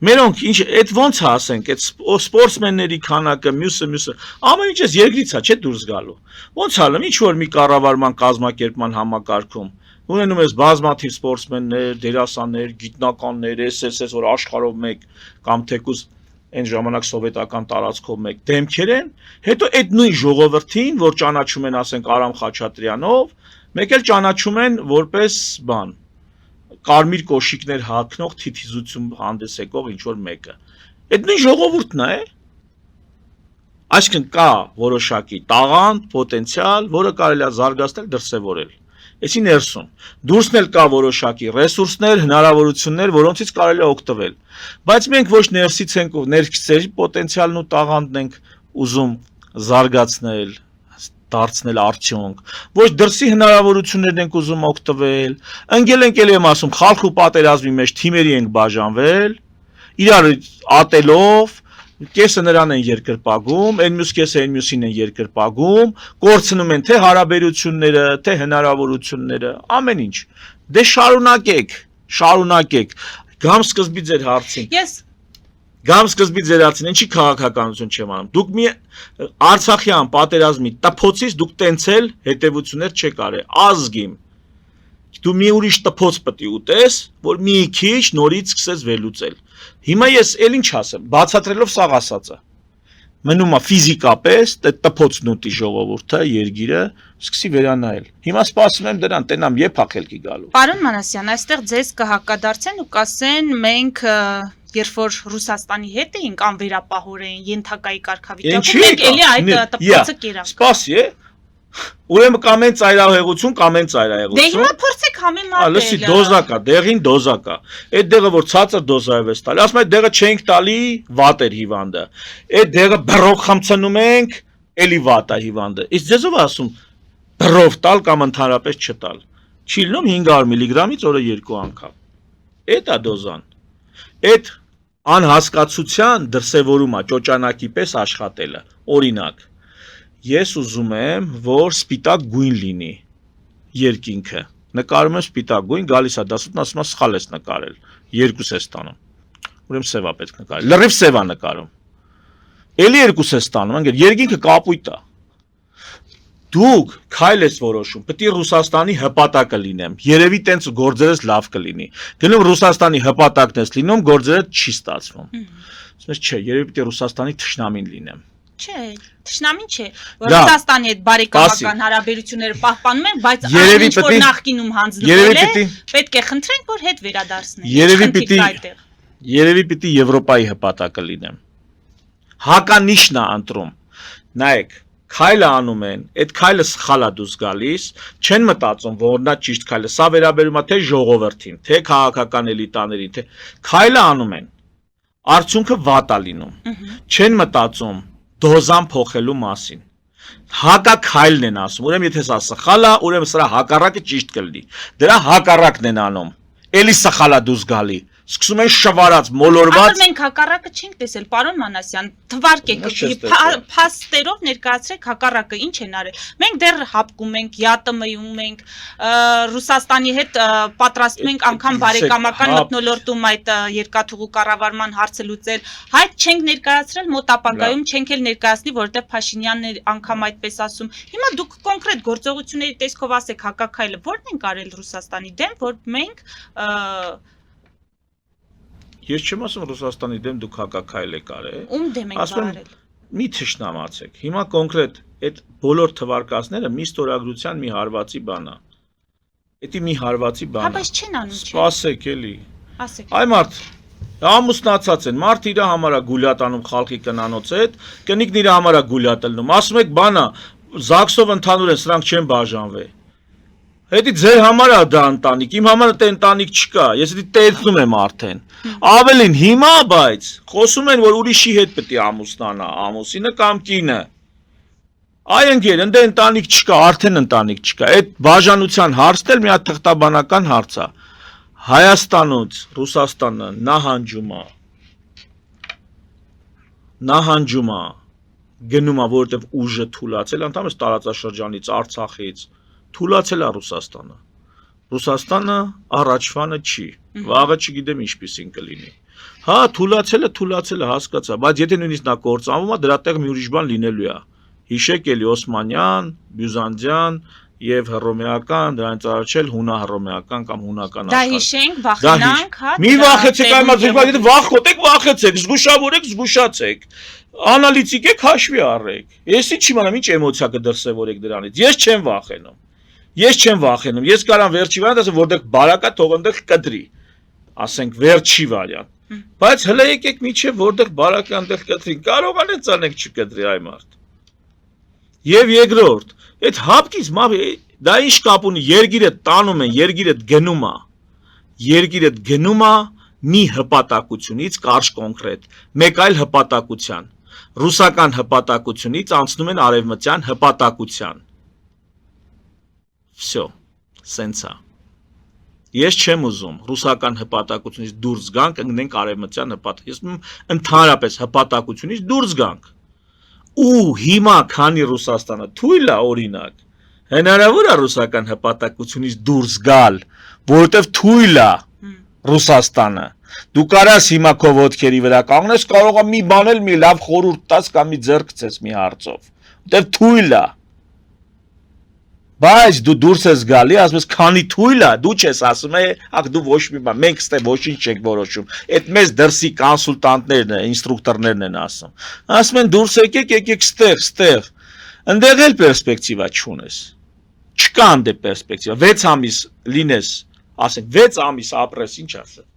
Speaker 2: Մերոնք ինչ, այդ ոնց է ասենք, այդ սպորտսմենների քանակը, մյուսը, ամեն ինչ էս երկրից է, չէ՞ դուրս գալու։ Ոնց ալում, ինչ որ մի կառավարման կազմակերպման համակարգում ունենում ես բազմաթիվ սպորտսմեններ, դերասաններ, գիտնականներ, էս որ աշխարհով մեկ կամ թեկուզ այն ժամանակ սովետական տարածքով մեկ դեմքեր են, հետո այդ նույն ժողովրդին, որ ճանաչում են, ասենք Արամ Խաչատրյանով, մեկ էլ ճանաչում են որպես բան կարմիր կոշիկներ հագնող թիթիզություն հանդես եկող ինչ որ մեկը։ Այդ նույն ժողովուրդն է։ Այսինքն կա որոշակի տաղանդ, պոտենցիալ, որը կարելի է զարգացնել, դրսևորել։ Այսի ներսում դուրսն էլ կա որոշակի ռեսուրսներ, հնարավորություններ, որոնցից կարելի է օգտվել։ Բայց մենք ոչ ներսից ենք ու ներքսից պոտենցիալն ու տաղանդն ենք ուզում զարգացնել, դարձնել արդյունք, ոչ դրսի հնարավորություններն ենք ուզում օգտվել, ընկել ենք ելի եմ ասում, խալխ ու պատերազմի մեջ թիմերի ենք բաժանվել, իրար ատելով, Կեսը նրան են երկրպագում, այն մյուս կեսը այն մյուսին են երկրպագում, կորցնում են թե հարաբերությունները, թե հնարավորությունները, ամեն ինչ։ Դե շարունակեք։ Գամ սկզբի ձեր հարցին։ Գամ սկզբի ձեր հարցին, ինչի քաղաքականություն չեմ անում։ Դուք մի Արցախյան պատերազմի տփոցից դուք տենցել հետևություններ չեք արել, ազգիմ։ Դու մի ուրիշ տփոց պետք է ուտես, որ մի քիչ նորից սկսես վերլուծել։ Հիմա ես էլ ինչ ասեմ, բացատրելով սաղ ասածը։ Մնում է ֆիզիկապես տփոցն ուտի ժողովուրդը, երգիրը, սկսի վերանայել։ Հիմա սպասում եմ դրան, տենամ երբ ախելքի գալու։
Speaker 1: Պարոն Մանասյան, այստեղ ձեզ կհակադարձեն ու կասեն մենք երբ որ Ռուսաստանի հետ էինք անվերապահորեն ենթակայի կարգավիճակում մենք էլի այդ տփոցը կերանք։
Speaker 2: Սպասի, ուրեմն կամ են ծայրահեղություն, կամ են ծայրահեղություն։
Speaker 1: Դե հիմա փորձեք համեմատել։
Speaker 2: Լսի, դոզա կա, դեղին դոզա կա։ Այդ դեղը որ ցածր դոզայով է տալի, ասում եմ դեղը չենք տալի, վատ էր հիվանդը։ Այդ դեղը բռով խմցնում ենք, էլի վատ է հիվանդը։ Իսկ ձեզ ով ասում բռով տալ կամ ընդհանրապես չտալ։ Չի լինում 500 միլիգրամից օրը 2 անգամ։ Էդ է դոզան։ Այդ անհասկացության դրսևորումը ճոճանակի պես աշխատելը։ Օրինակ Ես ուզում եմ, որ սպիտակ գույն լինի երկինքը։ Նկարում եմ սպիտակ գույն, գալիս է դասուտն ասում է սխալ ես նկարել։ Երկուս ես տանում։ Ուրեմն սև է պետք նկարել։ Լրիվ սև է նկարում։ Էլի երկուս ես տանում, ընկեր, երկինքը կապույտ է։ Դուք քայլ ես որոշում, պետք է Ռուսաստանի հպատակը լինեմ։ Երևի տենց գործերս լավ կլինի։ Գնում Ռուսաստանի հպատակն ես լինում, գործերը չի ստացվում։ Ասես չէ, երևի պետք է Ռուսաստանի թշնամին լինեմ։
Speaker 1: Չէ, թշնամին չէ, Ռուսաստանի հետ բարեկամական հարաբերությունները պահպանում են, բայց այն ինչ որ նախկինում հանձնվել է, պետք է խնդրենք, որ հետ վերադարձնեն։
Speaker 2: Երևի պիտի Եվրոպայի հպատակը լինեմ։ Հականիշն է ընտրում։ Նայեք, քայլը անում են, այդ քայլը սխալ է դուրս գալիս, չեն մտածում, որ նա ճիշտ քայլը, սա վերաբերում է թե ժողովրդին, թե քաղաքական էլիտաներին, թե քայլը անում են։ Արդյունքը վատ է լինում։ Չեն մտածում դոզան փոխելու մասին։ Հակաքայլն են ասում, ուրեմն եթե սա սխալ է, ուրեմն սրա հակառակը ճիշտ կլինի։ Դրա հակառակն են անում։ Էլի սխալ է դուրս գալի։ Սկսում են շվարած, մոլորված։
Speaker 1: Ասում ենք հակառակը չենք տեսել, պարոն Մանասյան, թվարկեք, փաստերով ներկայացրեք հակառակը ինչ են արել։ Մենք դեռ հապկում ենք, ԵԱՏՄ-ում ենք, Ռուսաստանի հետ պատրաստում ենք անգամ բարեկամական մթնոլորտում այդ երկաթուղու կառավարման հարցը լուծել։ Հայտ չենք ներկայացրել մոտ ապագայում, չենք էլ ներկայացնի, որովհետև Փաշինյանն է անգամ այդպես ասում։ Հիմա դուք կոնկրետ գործողությունների տեսքով ասեք հակաքայլը ո՞րն ենք արել Ռուսաստանի դեմ, որ մենք
Speaker 2: Ես չեմ ասում Ռուսաստանի դեմ դուք հակաքայլ եք արել։
Speaker 1: Ում դեմ եք արել։
Speaker 2: Մի թշնամացեք։ Հիմա կոնկրետ այդ բոլոր թվարկածները մի ստորագրության մի հարվածի բան է։ Դա մի հարվածի բան է։
Speaker 1: Հա, բայց չեն անում, չէ։
Speaker 2: Սպասեք էլի։
Speaker 1: Ասեք։
Speaker 2: Այ մարդ ամուսնացած են, մարդ իր համար է գուլյատ անում խալխի կնանոց հետ, կնիկն իր համար է գուլյատ ելնում։ Ասում եք բանա, ԶԱԳՍ-ով ընդհանուր են, սրանք չեն բաժանվի։ Հետի ձեր համար է դա ընտանիք, իմ համար դա ընտանիք չկա, ես դա տեցնում եմ արդեն։ Ավելին հիմա բայց խոսում են, որ ուրիշի հետ պետք է ամուսնանա, ամուսինը կամ կինը։ Այ ընկեր, ընդ ընտանիք չկա, արդեն ընտանիք չկա։ Այդ բաժանության հարցն էլ մի հատ թղթաբանական հարց է։ Հայաստանից Ռուսաստանը նահանջում է, գնում է, որովհետև ուժը թուլացել, ընդհանրապես տարածաշրջանից, Արցախից թուլացել է Ռուսաստանը։ Ռուսաստանը առաջվանը չի, վաղը չգիտեմ ինչպիսին կլինի։ Հա, թուլացել է, հասկացա, բայց եթե նույնիսկ նա կործանվում է, դրա տեղ մի ուրիշ բան լինելու է։ Հիշեք էլի Օսմանյան, Բյուզանդյան եւ հռոմեական, դրանից առաջել հունա-հռոմեական կամ հունական
Speaker 1: աշխարհ։ Դա հիշենք, վախենանք, հա։
Speaker 2: Մի վախեցեք այ մազիկը, վախոտեք, վախեցեք, զգուշավորեք, զգուշացեք։ Անալիտիկ եք, հաշվի առեք։ Ես ինչ իմանամ, ինչ էմոցիա կդրսևորեք դրանից։ Ես չեմ վախենում։ Ես կարամ վերջի վարիանտ ասեմ, որտեղ բարակա թող այնտեղ կտրի։ Ասենք վերջի վարիանտ։ Բայց հələ եկեք միջև որտեղ բարակա այնտեղ կտրի։ Կարողանեն ցանենք չկտրի այ մարդ։ Եվ երկրորդ, այդ հապկից դա ինչ կապ ունի, երգիրը տանում են, երգիրը գնում է մի հպատակությունից կարճ կոնկրետ, մեկ այլ հպատակության, ռուսական հպատակությունից անցնում են արևմտյան հպատակության։ Всё, սենց է։ Ես չեմ ուզում ռուսական հպատակությունից դուրս գանք, ընկնենք արևմտյան հպատակ։ Ես ուզում եմ ընդհանրապես հպատակությունից դուրս գանք։ Ու հիմա քանի Ռուսաստանը թույլ է օրինակ, հնարավոր է ռուսական հպատակությունից դուրս գալ, որովհետև թույլ է Ռուսաստանը։ Դու կարաս հիմա քո ոտքերի վրա կանգնես, կարող է մի բան էլ մի լավ խորհուրդ տաս կամ մի ձեռք գցես մի հարցով, որովհետև թույլ է։ Բայց դու դուրս ես գալի, ասում ես քանի թույլ է, դու չես ասում ակ դու ոչ մի բան, մենք ստե ոչինչ չենք որոշում։ Այդ մեզ դրսի կոնսուլտանտներն են, ինստրուկտորներն են ասում։ Ասում են դուրս եկեք ստեղ։ Ընդեղ էլ պերսպեկտիվա չունես։ Չկա անդե պերսպեկտիվա։ 6 ամիս լինես, ասենք 6 ամիս ապրես, ինչ ասեմ։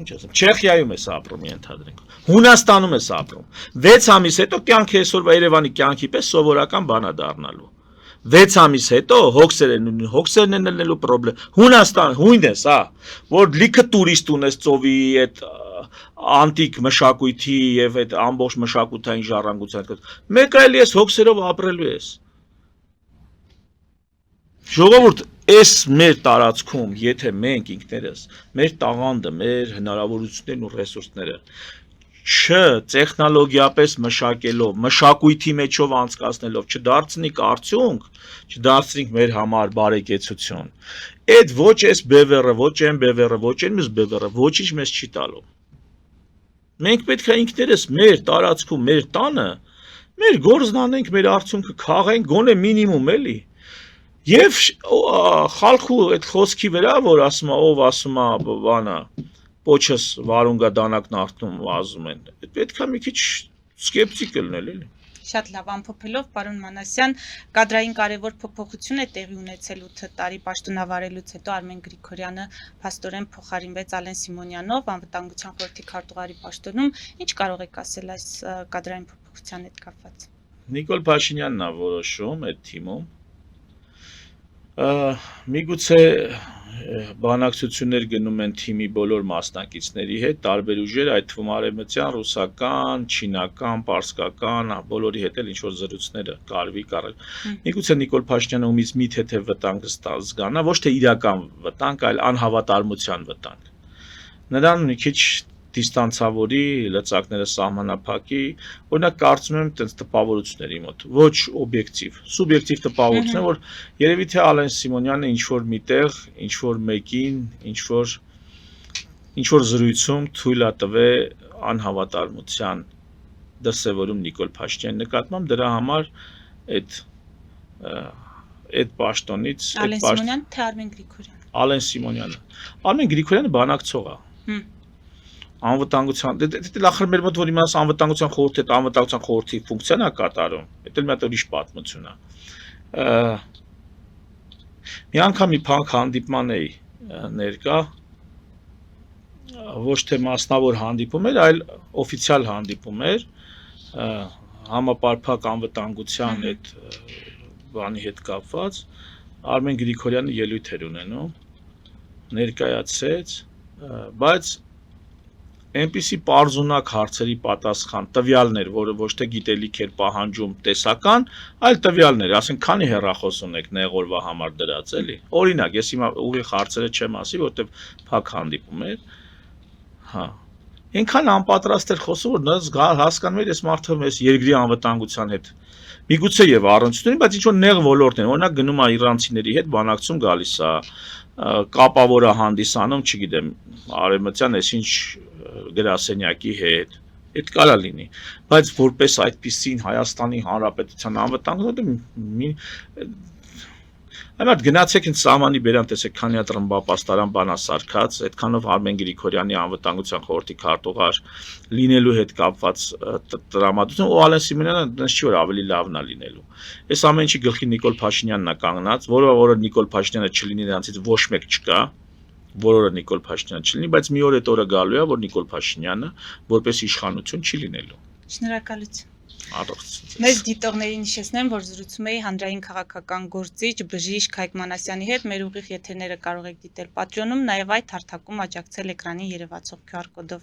Speaker 2: Ինչ ասեմ, Չեխիայում ես ապրում, ենթադրենք։ Հունաստանում ես ապրում։ 6 ամիս հետո կյանքը այսօրվա Երևանի կյանքի պես սովորական բան է դառնալու։ 6 ամիս հետո հոգսերն են ելնելու պրոբլեմ։ Հունաստան, հույն ես, որ լիքը տուրիստ ունես ծովի այդ անտիկ մշակույթի եւ այդ ամբողջ մշակութային ժառանգության։ Մեկ այլ ես հոգսերով ապրելու ես։ Ժողովուրդ, այս մեր տարածքում, եթե մենք ինքներս, մեր տաղանդը, մեր հնարավորություններն ու ռեսուրսները տեխնոլոգիապես մշակելով, մշակույթի մեջով անցկացնելով, չդարձնենք արդյունք, չդարձնենք մեր համար բարեկեցություն։ Այդ ոչ այս բևեռը, ոչ այն բևեռը, ոչ այն մյուս բևեռը, ոչինչ մեզ չի տալու։ Մենք պետք է ինքներս մեր տարածքում, մեր տանը, մեր գործն անենք, մեր արդյունքը քաղենք, գոնե մինիմում էլի։ Եվ խալխու այդ խոսքի վրա, որ ասում է, ով ասում է բանը, պոչս վարունգա դանակն արտում վազում են, պետք է մի քիչ սկեպտիկ լինել էլի։
Speaker 1: Շատ լավ, ամփոփելով, պարոն Մանասյան, կադրային կարևոր փոփոխություն է տեղի ունեցել 8 տարի պաշտոնավարելուց հետո Արմեն Գրիգորյանը փաստորեն փոխարինվեց Ալեն Սիմոնյանով, անվտանգության խորհրդի քարտուղարի պաշտոնում, ինչ կարող եք ասել այս կադրային փոփոխության հետ կապված։
Speaker 2: Նիկոլ Փաշինյանն է որոշում այդ թիմում։ Միգուցե բանակցություններ գնում են թիմի բոլոր մասնակիցների հետ, տարբեր ուժեր, այդ թվում արևմտյան, ռուսական, չինական, պարսկական, բոլորի հետ էլ ինչ-որ զրույցները կարվի կարել։ Միգուցե Նիկոլ Փաշինյանը ումից մի թեթև վտանգ զգանա, ոչ թե իրական վտանգ, այլ անհավատարմության վտանգ։ Նրան մի քիչ դիստանցավորի, լծակները սահմանափակի, օրինակ կարծում եմ տենց տպավորությունների մոտ, ոչ օբյեկտիվ, սուբյեկտիվ տպավորություն է, որ երևի թե Ալեն Սիմոնյանը ինչ-որ միտեղ, ինչ-որ մեկին, ինչ-որ զրույցում թույլ է տվել անհավատարմության դրսևորում Նիկոլ Փաշինյանի նկատմամբ, դրա համար այդ պաշտոնից
Speaker 1: Ալեն Սիմոնյան թե Արմեն Գրիգորյան։
Speaker 2: Ալեն Սիմոնյանը։ Արմեն Գրիգորյանը բանակցող է։ Անվտանգության, դա ախր մեր մոտ որ իմանաս անվտանգության խորհրդի, անվտանգության խորհրդի ֆունկցիան է կատարում, դա էլ մի հատ ուրիշ պատմություն է։ Մի անգամ մի փակ հանդիպման էի ներկա, ոչ թե մասնավոր հանդիպում էր, այլ օֆիցիալ հանդիպում էր, համապարփակ անվտանգության այդ բանի հետ կապված, Արմեն Գրիգորյանը ելույթ էր ունենում, ներկայացրեց, բայց այնպիսի պարզունակ հարցերի պատասխան տվյալներ, որը ոչ թե գիտելիք էր պահանջում տեսական, այլ տվյալներ, ասենք քանի հեռախոս ունեք նեղորվա համար դրած, էլի։ Օրինակ, ես հիմա ուղիղ հարցերը չեմ ասի, որտեվ փակ հանդիպում էր։ Հա։ Այնքան անպատրաստ էր խոսում, որ նա հասկանում էր, այս մարդը մեզ երկրի անվտանգության հետ միգուցե եւ առնչություն, բայց ինչ որ նեղ ոլորտ են, օրինակ գնում է իրանցիների հետ բանակցում գալիս է, կապավորը հանդիսանում, չգիտեմ, արևմտյան այսինչ գրասենյակի հետ, այդ կարա լինի, բայց որպես այդպիսին Հայաստանի Հանրապետության անվտանգությունը Այմարդ գնացեք ինձ սահմանի բերան, տեսեք քանի հատ ռմբապաստարան բանա սարքած, այդքանով Արմեն Գրիգորյանի անվտանգության խորհրդի քարտուղար լինելու հետ կապված տրամադրություն, ու Ալեն Սիմոնյանը դες չի որ ավելի լավն է լինելու։ Այս ամեն ինչի գլխի Նիկոլ Փաշինյանն է կանգնած, որը Նիկոլ Փաշինյանը չլինի, նրանցից ոչ մեկ չկա, որը Նիկոլ Փաշինյանը չլինի, բայց մի օր այդ օրը գալու է, որ Նիկոլ Փաշինյանը որպես իշխանություն չի լինելու։
Speaker 1: Շնորհակալություն։
Speaker 2: Առողջություն։
Speaker 1: Մեզ դիտողներին հիշեցնեմ, որ զրուցում էի հանրային քաղաքական գործիչ բժիշկ Հայկ Մանասյանի հետ, մեր ուղիղ եթերները կարող եք դիտել Patreon-ում, նաև այդ հարթակում աջակցել էկրանին երևացող QR կոդով։